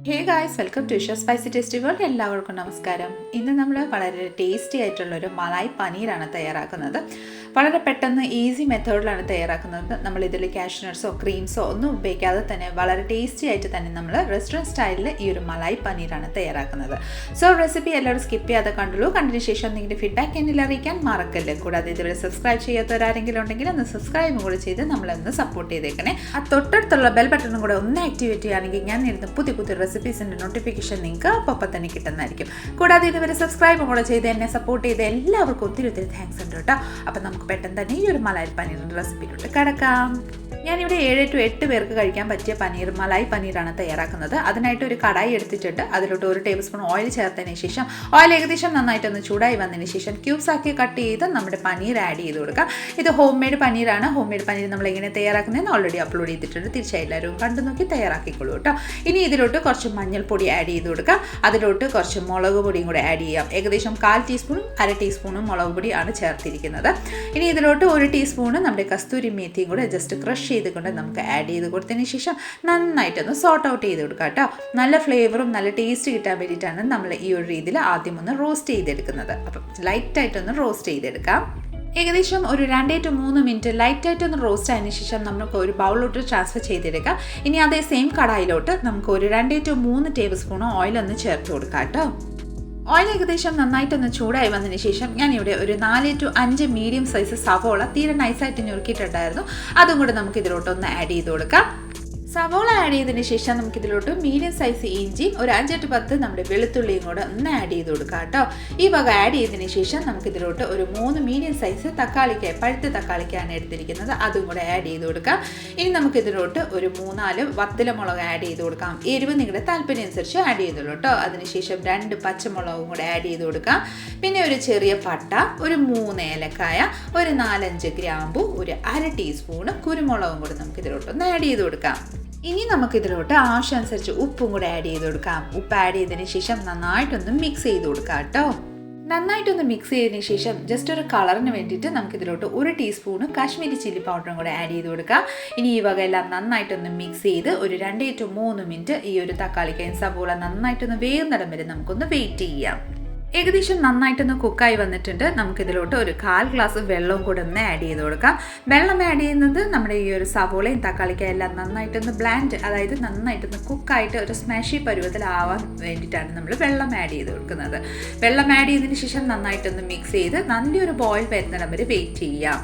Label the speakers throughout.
Speaker 1: Hey guys, welcome to Isha spicy tasty world. എല്ലാവർക്കും നമസ്കാരം. ഇന്ന് നമ്മൾ വളരെ ടേസ്റ്റി ആയിട്ടുള്ളൊരു മലായ് പനീറാണ് തയ്യാറാക്കുന്നത്. വളരെ പെട്ടെന്ന് ഈസി മെത്തേഡിലാണ് തയ്യാറാക്കുന്നത്. നമ്മളിതിൽ കാഷ്നട്ട്സോ ക്രീംസോ ഒന്നും ഉപയോഗിക്കാതെ തന്നെ വളരെ ടേസ്റ്റി ആയിട്ട് തന്നെ നമ്മൾ റെസ്റ്റോറൻറ്റ് സ്റ്റൈലിൽ ഈ ഒരു മലായ് പനീറാണ് തയ്യാറാക്കുന്നത്. സോ റെസിപ്പി എല്ലാവരും സ്കിപ്പ് ചെയ്യാതെ കണ്ടുള്ളൂ. കണ്ടതിന് ശേഷം നിങ്ങളുടെ ഫീഡ്ബാക്ക് എന്നിൽ അറിയിക്കാൻ മറക്കല്ലേ. കൂടാതെ ഇതുവരെ സബ്സ്ക്രൈബ് ചെയ്യാത്തവരാരെങ്കിലും ഉണ്ടെങ്കിൽ ഒന്ന് സബ്സ്ക്രൈബും കൂടെ ചെയ്ത് നമ്മളൊന്ന് സപ്പോർട്ട് ചെയ്തേക്കണേ. ആ തൊട്ടടുത്തുള്ള ബെൽ ബട്ടണും കൂടെ ഒന്ന് ആക്ടിവേറ്റ് ചെയ്യുകയാണെങ്കിൽ ഞാൻ നേരിടുന്ന പുതിയ റെസിപ്പീസിൻ്റെ നോട്ടിഫിക്കേഷൻ നിങ്ങൾക്ക് അപ്പം തന്നെ കിട്ടുന്നതായിരിക്കും. കൂടാതെ ഇതുവരെ സബ്സ്ക്രൈബും കൂടെ ചെയ്ത് എന്നെ സപ്പോർട്ട് ചെയ്ത് എല്ലാവർക്കും ഒത്തിരി താങ്ക്സ് ഉണ്ട് കേട്ടോ. അപ്പം നമുക്ക് പെട്ടെന്ന് തന്നെ ഈ ഒരു മലായ് പനീറിൻ്റെ റെസിപ്പിയിലോട്ട് കിടക്കാം. ഞാനിവിടെ 7 to 8 പേർക്ക് കഴിക്കാൻ പറ്റിയ മലായ് പനീറാണ് തയ്യാറാക്കുന്നത്. അതിനായിട്ട് ഒരു കടായി എടുത്തിട്ടുണ്ട്. അതിലോട്ട് 1 ടേബിൾ സ്പൂൺ ഓയിൽ ചേർത്തതിന് ശേഷം ഓയിൽ ഏകദേശം നന്നായിട്ടൊന്ന് ചൂടായി വന്നതിന് ശേഷം ക്യൂബ്സ് ആക്കി കട്ട് ചെയ്ത് നമ്മുടെ പനീർ ആഡ് ചെയ്ത് കൊടുക്കാം. ഇത് ഹോം മെയ്ഡ് പനീറാണ്. ഹോം മെയ്ഡ് പനീർ നമ്മൾ എങ്ങനെ തയ്യാറാക്കുന്നതെന്ന് ഓൾറെഡി അപ്ലോഡ് ചെയ്തിട്ടുണ്ട്. തീർച്ചയായും എല്ലാവരും കണ്ടു നോക്കി തയ്യാറാക്കിക്കൊള്ളൂ കേട്ടോ. ഇനി ഇതിലോട്ട് കുറച്ച് മഞ്ഞൾപ്പൊടി ആഡ് ചെയ്ത് കൊടുക്കാം. അതിലോട്ട് കുറച്ച് മുളക് പൊടിയും കൂടെ ആഡ് ചെയ്യാം. ഏകദേശം 1/4 ടീസ്പൂണും 1/2 ടീസ്പൂണും മുളക് പൊടിയാണ് ചേർത്തിരിക്കുന്നത്. ഇനി ഇതിലോട്ട് 1 ടീസ്പൂണ് നമ്മുടെ കസ്തൂരി മേത്തിയും കൂടെ ജസ്റ്റ് ക്രഷ് ചെയ്തുകൊണ്ട് നമുക്ക് ആഡ് ചെയ്ത് കൊടുത്തതിന് ശേഷം നന്നായിട്ടൊന്ന് സോർട്ട് ഔട്ട് ചെയ്ത് കൊടുക്കാം കേട്ടോ. നല്ല ഫ്ലേവറും നല്ല ടേസ്റ്റ് കിട്ടാൻ വേണ്ടിയിട്ടാണ് നമ്മൾ ഈ ഒരു രീതിയിൽ ആദ്യം ഒന്ന് റോസ്റ്റ് ചെയ്തെടുക്കുന്നത്. അപ്പം ലൈറ്റായിട്ടൊന്ന് റോസ്റ്റ് ചെയ്തെടുക്കാം. ഏകദേശം ഒരു 2 to 3 മിനിറ്റ് ലൈറ്റായിട്ടൊന്ന് റോസ്റ്റ് ആയതിനു ശേഷം നമുക്ക് ഒരു ബൗളിലോട്ട് ട്രാൻസ്ഫർ ചെയ്തെടുക്കാം. ഇനി അതേ സെയിം കടായിലോട്ട് നമുക്ക് ഒരു 2 to 3 ടേബിൾ സ്പൂൺ ഓയിലൊന്ന് ചേർത്ത് കൊടുക്കാം കേട്ടോ. ഓയിൽ ഏകദേശം നന്നായിട്ടൊന്ന് ചൂടായി വന്നതിന് ശേഷം ഞാനിവിടെ ഒരു 4 to 5 മീഡിയം സൈസ് സവോള തീരെ നൈസായിട്ട് ഞുറുക്കിയിട്ടുണ്ടായിരുന്നു. അതും കൂടെ നമുക്ക് ഇതിലോട്ടൊന്ന് ആഡ് ചെയ്ത് കൊടുക്കാം. സവോള ആഡ് ചെയ്തതിന് ശേഷം നമുക്കിതിലോട്ട് മീഡിയം സൈസ് ഇഞ്ചിയും ഒരു 5 to 10 നമ്മുടെ വെളുത്തുള്ളിയും കൂടെ ഒന്ന് ആഡ് ചെയ്ത് കൊടുക്കാം കേട്ടോ. ഈ വക ആഡ് ചെയ്തതിന് ശേഷം നമുക്കിതിലോട്ട് ഒരു 3 മീഡിയം സൈസ് തക്കാളിക്കായ പഴുത്ത തക്കാളിക്കാണ് എടുത്തിരിക്കുന്നത്. അതും കൂടെ ആഡ് ചെയ്ത് കൊടുക്കാം. ഇനി നമുക്കിതിലോട്ട് ഒരു 3-4 വത്തലമുളക് ആഡ് ചെയ്ത് കൊടുക്കാം. എരിവ് നിങ്ങളുടെ താല്പര്യം അനുസരിച്ച് ആഡ് ചെയ്തോളൂ കേട്ടോ. അതിനുശേഷം 2 പച്ചമുളകും കൂടെ ആഡ് ചെയ്ത് കൊടുക്കാം. പിന്നെ ഒരു ചെറിയ പട്ട, ഒരു 3 ഏലക്കായ, ഒരു 4-5 ഗ്രാമ്പു, ഒരു 1/2 ടീസ്പൂണ് കുരുമുളകും കൂടെ നമുക്കിതിലോട്ടൊന്ന് ആഡ് ചെയ്ത് കൊടുക്കാം. ഇനി നമുക്കിതിലോട്ട് ആവശ്യമനുസരിച്ച് ഉപ്പും കൂടെ ആഡ് ചെയ്ത് കൊടുക്കാം. ഉപ്പ് ആഡ് ചെയ്തതിന് ശേഷം നന്നായിട്ടൊന്ന് മിക്സ് ചെയ്ത് കൊടുക്കാം കേട്ടോ. നന്നായിട്ടൊന്ന് മിക്സ് ചെയ്തതിന് ശേഷം ജസ്റ്റ് ഒരു കളറിന് വേണ്ടിയിട്ട് നമുക്കിതിലോട്ട് 1 ടീസ്പൂണ് കാശ്മീരി ചില്ലി പൗഡറും കൂടെ ആഡ് ചെയ്ത് കൊടുക്കാം. ഇനി ഈ വകയെല്ലാം നന്നായിട്ടൊന്ന് മിക്സ് ചെയ്ത് ഒരു 2 to 3 മിനിറ്റ് ഈ ഒരു തക്കാളിക്കയും സവോള നന്നായിട്ടൊന്ന് വേകുന്നിടം വരെ നമുക്കൊന്ന് വെയിറ്റ് ചെയ്യാം. ഏകദേശം നന്നായിട്ടൊന്ന് കുക്കായി വന്നിട്ടുണ്ട്. നമുക്കിതിലോട്ട് ഒരു 1/4 ഗ്ലാസ് വെള്ളവും കൂടെ ഒന്ന് ആഡ് ചെയ്ത് കൊടുക്കാം. വെള്ളം ആഡ് ചെയ്യുന്നത് നമ്മുടെ ഈ ഒരു സവോളയും തക്കാളിക്കയും എല്ലാം നന്നായിട്ടൊന്ന് ബ്ലാൻഡ്, അതായത് നന്നായിട്ടൊന്ന് കുക്കായിട്ട് ഒരു സ്മാഷി പരുവത്തിലാവാൻ വേണ്ടിയിട്ടാണ് നമ്മൾ വെള്ളം ആഡ് ചെയ്ത് കൊടുക്കുന്നത്. വെള്ളം ആഡ് ചെയ്തതിന് ശേഷം നന്നായിട്ടൊന്ന് മിക്സ് ചെയ്ത് നല്ലൊരു ബോയിൽ വരുന്നിടം വരെ വെയിറ്റ് ചെയ്യാം.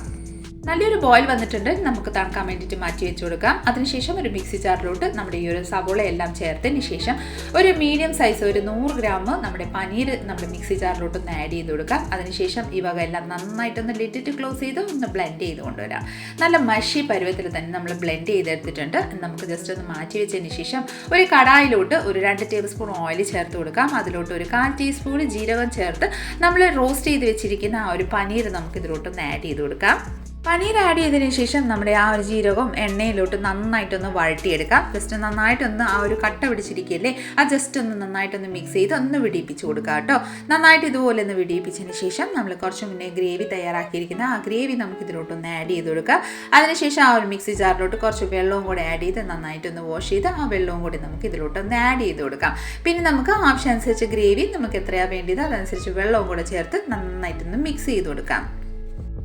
Speaker 1: നല്ലൊരു ബോയിൽ വന്നിട്ടുണ്ട്. നമുക്ക് തണുക്കാൻ വേണ്ടിയിട്ട് മാറ്റി വെച്ച് കൊടുക്കാം. അതിനുശേഷം ഒരു മിക്സി ജാറിലോട്ട് നമ്മുടെ ഈ ഒരു സവോള എല്ലാം ചേർത്തതിന് ശേഷം ഒരു മീഡിയം സൈസ് ഒരു 100 ഗ്രാം നമ്മുടെ പനീർ നമ്മുടെ മിക്സി ജാറിലോട്ട് ഒന്ന് ആഡ് ചെയ്ത് കൊടുക്കാം. അതിനുശേഷം ഈ വക എല്ലാം നന്നായിട്ടൊന്ന് ലിറ്റിട്ട് ക്ലോസ് ചെയ്ത് ഒന്ന് ബ്ലെൻഡ് ചെയ്ത് കൊണ്ടുവരാം. നല്ല മഷി പരുവത്തിൽ തന്നെ നമ്മൾ ബ്ലെൻഡ് ചെയ്തെടുത്തിട്ടുണ്ട്. നമുക്ക് ജസ്റ്റ് ഒന്ന് മാറ്റി വെച്ചതിന് ശേഷം ഒരു കടായിലോട്ട് ഒരു 2 ടേബിൾ സ്പൂൺ ഓയിൽ ചേർത്ത് കൊടുക്കാം. അതിലോട്ട് ഒരു 1/4 ടീസ്പൂൺ ജീരകം ചേർത്ത് നമ്മൾ റോസ്റ്റ് ചെയ്ത് വെച്ചിരിക്കുന്ന ആ ഒരു പനീർ നമുക്ക് ഇതിലോട്ടൊന്ന് ആഡ് ചെയ്ത് കൊടുക്കാം. പനീർ ആഡ് ചെയ്തതിന് ശേഷം നമ്മുടെ ആ ഒരു ജീരകവും എണ്ണയിലോട്ട് നന്നായിട്ടൊന്ന് വഴട്ടിയെടുക്കാം. ജസ്റ്റ് നന്നായിട്ടൊന്ന് ആ ഒരു കട്ട പിടിച്ചിരിക്കുകയല്ലേ, അത് ജസ്റ്റ് ഒന്ന് നന്നായിട്ടൊന്ന് മിക്സ് ചെയ്ത് ഒന്ന് വിടിയിപ്പിച്ച് കൊടുക്കുക കേട്ടോ. നന്നായിട്ട് ഇതുപോലെ ഒന്ന് വിടിയിപ്പിച്ചതിന് ശേഷം നമ്മൾ കുറച്ച് മുന്നേ ഗ്രേവി തയ്യാറാക്കിയിരിക്കുന്ന ആ ഗ്രേവി നമുക്ക് ഇതിലോട്ടൊന്ന് ആഡ് ചെയ്ത് കൊടുക്കുക. അതിനുശേഷം ആ ഒരു മിക്സി ജാറിലോട്ട് കുറച്ച് വെള്ളവും കൂടെ ആഡ് ചെയ്ത് നന്നായിട്ടൊന്ന് വാഷ് ചെയ്ത് ആ വെള്ളവും കൂടി നമുക്ക് ഇതിലോട്ടൊന്ന് ആഡ് ചെയ്ത് കൊടുക്കാം. പിന്നെ നമുക്ക് ആവശ്യമനുസരിച്ച് ഗ്രേവി നമുക്ക് എത്രയാണ് വേണ്ടത് അതനുസരിച്ച് വെള്ളവും കൂടെ ചേർത്ത് നന്നായിട്ടൊന്ന് മിക്സ് ചെയ്ത് കൊടുക്കാം.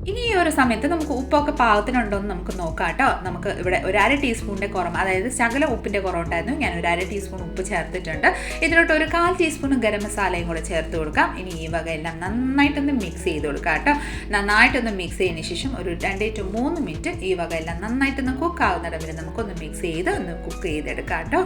Speaker 1: ഇനി ഈ ഒരു സമയത്ത് നമുക്ക് ഉപ്പൊക്കെ പാകത്തിനുണ്ടോ എന്ന് നമുക്ക് നോക്കാം കേട്ടോ. നമുക്ക് ഇവിടെ ഒരു 1/2 ടീസ്പൂണിൻ്റെ കുറവ്, അതായത് ശകല ഉപ്പിൻ്റെ കുറവുണ്ടായിരുന്നു. ഞാൻ ഒരു 1/2 ടീസ്പൂൺ ഉപ്പ് ചേർത്തിട്ടുണ്ട്. ഇതിലോട്ട് ഒരു 1/4 ടീസ്പൂൺ ഗരം മസാലയും കൂടെ ചേർത്ത് കൊടുക്കാം. ഇനി ഈ വകയെല്ലാം നന്നായിട്ടൊന്ന് മിക്സ് ചെയ്ത് കൊടുക്കാം കേട്ടോ. നന്നായിട്ടൊന്ന് മിക്സ് ചെയ്തതിന് ശേഷം ഒരു 2 to 3 മിനിറ്റ് ഈ വകയെല്ലാം നന്നായിട്ടൊന്ന് കുക്ക് ആകുന്നിടം വരെ നമുക്കൊന്ന് മിക്സ് ചെയ്ത് ഒന്ന് കുക്ക് ചെയ്തെടുക്കാം കേട്ടോ.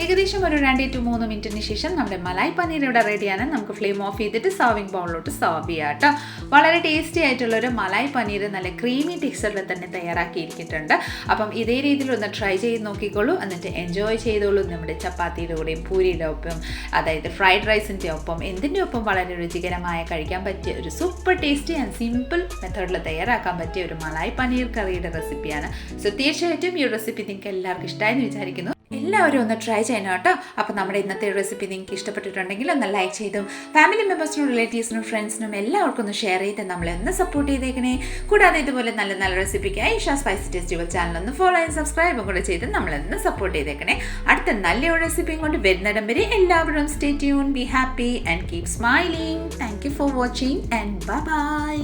Speaker 1: ഏകദേശം ഒരു 2 to 3 മിനിറ്റിന് ശേഷം നമ്മുടെ മലായ് പനീർ ഇവിടെ റെഡിയാണ്. നമുക്ക് ഫ്ലെയിം ഓഫ് ചെയ്തിട്ട് സർവിങ് ബൗളിലോട്ട് സർവ് ചെയ്യാം കേട്ടോ. വളരെ ടേസ്റ്റി ആയിട്ടുള്ളൊരു മലായ് പനീർ നല്ല ക്രീമി ടെക്സ്ചറിൽ തന്നെ തയ്യാറാക്കിയിരിക്കുന്നുണ്ട്. അപ്പം ഇതേ രീതിയിൽ ഒന്ന് ട്രൈ ചെയ്ത് നോക്കിക്കോളൂ. എന്നിട്ട് എൻജോയ് ചെയ്തോളൂ. നമ്മുടെ ചപ്പാത്തിയുടെ കൂടെയും പൂരിയുടെ ഒപ്പം, അതായത് ഫ്രൈഡ് റൈസിൻ്റെ ഒപ്പം, എന്തിൻ്റെ ഒപ്പം വളരെ രുചികരമായ കഴിക്കാൻ പറ്റിയ ഒരു സൂപ്പർ ടേസ്റ്റി ആൻഡ് സിമ്പിൾ മെത്തേഡിൽ തയ്യാറാക്കാൻ പറ്റിയ ഒരു മലായ് പനീർ കറിയുടെ റെസിപ്പിയാണ്. സോ തീർച്ചയായിട്ടും ഈ റെസിപ്പി നിങ്ങൾക്ക് എല്ലാവർക്കും ഇഷ്ടമായെന്ന് വിചാരിക്കുന്നു. എല്ലാവരും ഒന്ന് ട്രൈ ചെയ്യണം കേട്ടോ. അപ്പോൾ നമ്മുടെ ഇന്നത്തെ റെസിപ്പി നിങ്ങൾക്ക് ഇഷ്ടപ്പെട്ടിട്ടുണ്ടെങ്കിൽ ഒന്ന് ലൈക്ക് ചെയ്തും ഫാമിലി മെമ്പേഴ്സിനും റിലേറ്റീവ്സിനും ഫ്രണ്ട്സിനും എല്ലാവർക്കും ഒന്ന് ഷെയർ ചെയ്ത് നമ്മളെ ഒന്ന് സപ്പോർട്ട് ചെയ്തേക്കണേ. കൂടാതെ ഇതുപോലെ നല്ല നല്ല റെസിപ്പിക്കായി ഇഷ സ്പൈസി ടെസ്റ്റുകൾ ചാനൽ ഒന്ന് ഫോളോ ചെയ്ത് സബ്സ്ക്രൈബും കൂടെ ചെയ്ത് നമ്മളൊന്ന് സപ്പോർട്ട് ചെയ്തേക്കണേ. അടുത്ത നല്ലൊരു റെസിപ്പിയും കൊണ്ട് വരുന്നിടം വരെ എല്ലാവരും stay tune, be happy and keep smiling. Thank you for watching and bye bye.